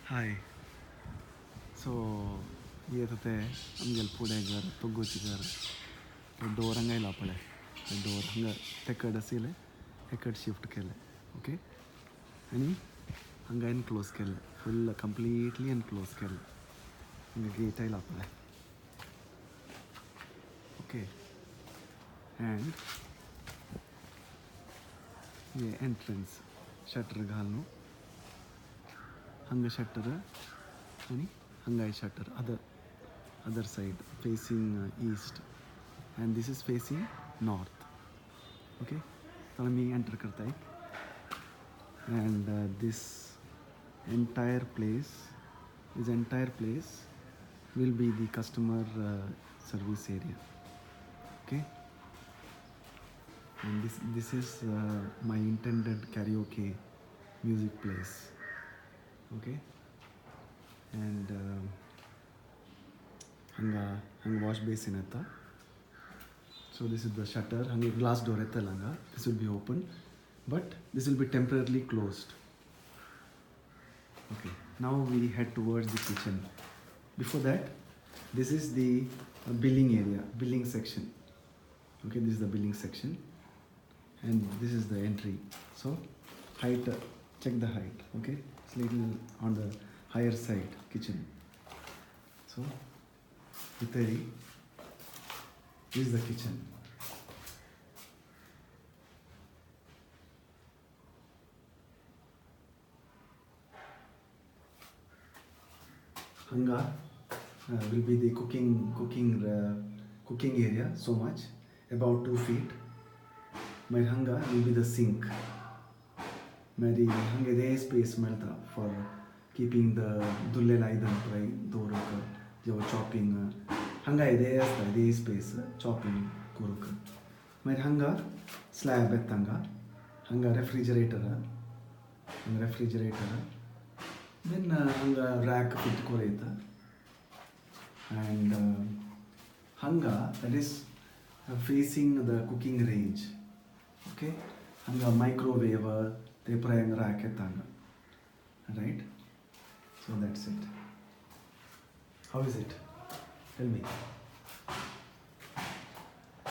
Hi. So, ये तो amgel pude gar togochi gar door angai lapale door hanga tekad sile hekad shift kele okay ani hanga in close kele full completely and close kele hanga gate ai lapale okay and ये entrance shutter घालनो hanga shutter ani hanga shutter other side facing east and this is facing north okay so let me enter karta hai and this entire place will be the customer service area okay and this is my intended karaoke music place okay and hanga wash basin atta. So this is the shutter hanga glass door langa this will be open but this will be temporarily closed. Okay, now we head towards the kitchen. Before that, this is the billing section. Okay, this is the billing section and this is the entry. So height, check the height. Okay, it's little on the higher side kitchen. So this is the kitchen. Hanga will be the cooking area, so much about 2 feet. My hanga will be the sink. Mary hanga there space melta for keeping the dulle laidan try doruk jo chopping hanga there space chopping kuruk. My hanga slab ettanga hanga refrigerator then hanga rack fit koreta and hanga that is facing the cooking range okay hanga microwave te prayang rack etanga right so that's it. How is it? Tell me.